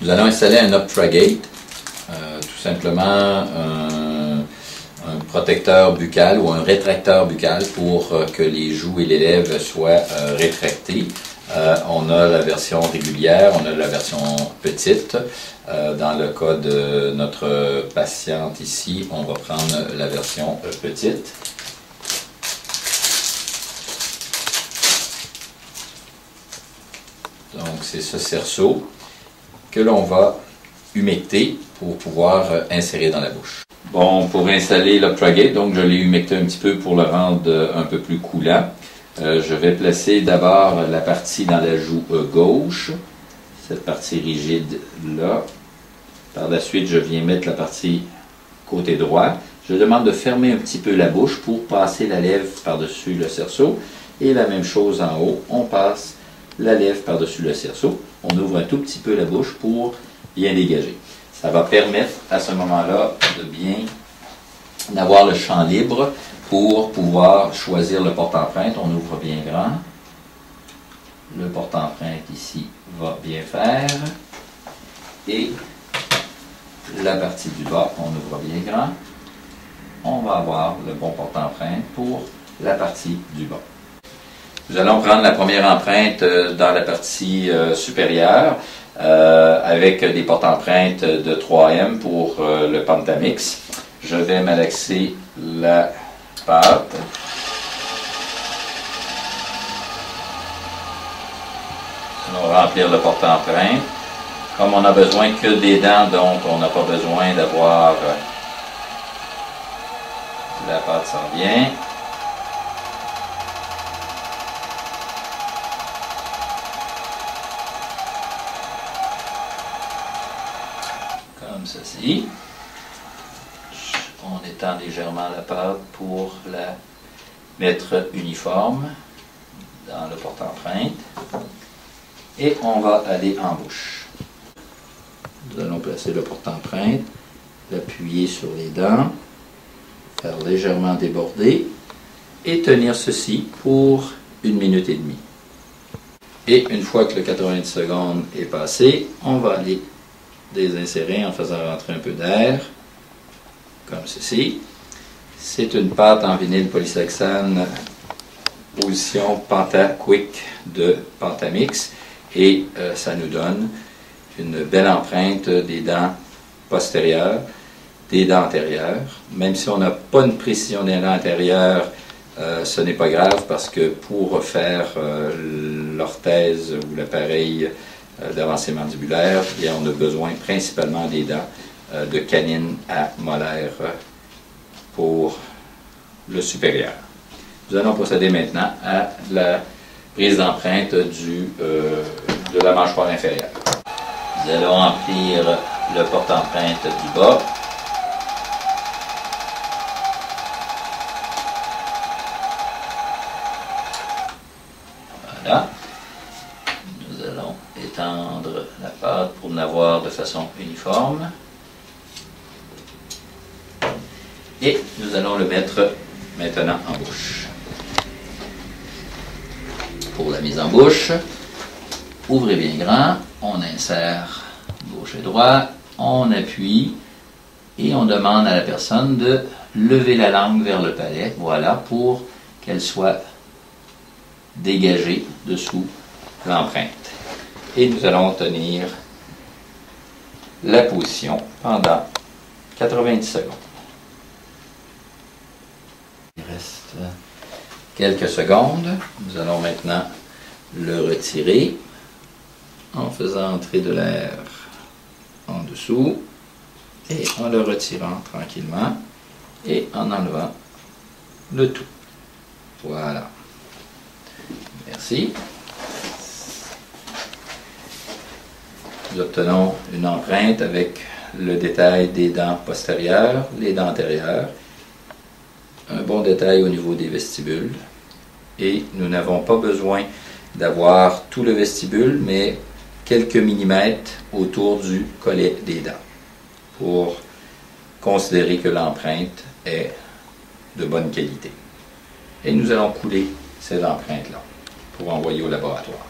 Nous allons installer un Optragate, tout simplement un protecteur buccal ou un rétracteur buccal pour que les joues et les lèvres soient rétractées. On a la version régulière, on a la version petite. Dans le cas de notre patiente ici, on va prendre la version petite. Donc c'est ce cerceau que l'on va humecter pour pouvoir insérer dans la bouche. Bon, pour installer l'Optragate, donc je l'ai humecté un petit peu pour le rendre un peu plus coulant. Je vais placer d'abord la partie dans la joue gauche, cette partie rigide là. Par la suite, je viens mettre la partie côté droit. Je demande de fermer un petit peu la bouche pour passer la lèvre par-dessus le cerceau. Et la même chose en haut, on passe la lèvre par-dessus le cerceau. On ouvre un tout petit peu la bouche pour bien dégager. Ça va permettre à ce moment-là de bien d'avoir le champ libre pour pouvoir choisir le porte-empreinte. On ouvre bien grand. Le porte-empreinte ici va bien faire. Et la partie du bas, on ouvre bien grand. On va avoir le bon porte-empreinte pour la partie du bas. Nous allons prendre la première empreinte dans la partie supérieure avec des porte-empreintes de 3M pour le Pentamix. Je vais malaxer la pâte. Nous allons remplir le porte-empreinte. Comme on n'a besoin que des dents, donc on n'a pas besoin d'avoir la pâte s'en vient. Comme ceci. On étend légèrement la pâte pour la mettre uniforme dans le porte-empreinte. Et on va aller en bouche. Nous allons placer le porte-empreinte, l'appuyer sur les dents, faire légèrement déborder et tenir ceci pour 1 minute et demie. Et une fois que le 90 secondes est passé, on va aller désinsérer en faisant rentrer un peu d'air, comme ceci. C'est une pâte en vinyle polysexane position Penta Quick de Pentamix et ça nous donne une belle empreinte des dents postérieures, des dents antérieures. Même si on n'a pas une précision des dents antérieures, ce n'est pas grave parce que pour refaire l'orthèse ou l'appareil d'avancée mandibulaire, bien, on a besoin principalement des dents de canine à molaire pour le supérieur. Nous allons procéder maintenant à la prise d'empreinte de la mâchoire inférieure. Nous allons remplir le porte-empreinte du bas. Voilà. Nous allons étendre la pâte pour l'avoir de façon uniforme. Et nous allons le mettre maintenant en bouche. Pour la mise en bouche, ouvrez bien grand, on insère gauche et droite, on appuie et on demande à la personne de lever la langue vers le palais, voilà, pour qu'elle soit dégagée dessous l'empreinte. Et nous allons tenir la position pendant 90 secondes. Il reste quelques secondes. Nous allons maintenant le retirer en faisant entrer de l'air en dessous et en le retirant tranquillement et en enlevant le tout. Voilà. Merci. Nous obtenons une empreinte avec le détail des dents postérieures, les dents antérieures, un bon détail au niveau des vestibules et nous n'avons pas besoin d'avoir tout le vestibule, mais quelques millimètres autour du collet des dents pour considérer que l'empreinte est de bonne qualité. Et nous allons couler cette empreinte-là pour envoyer au laboratoire.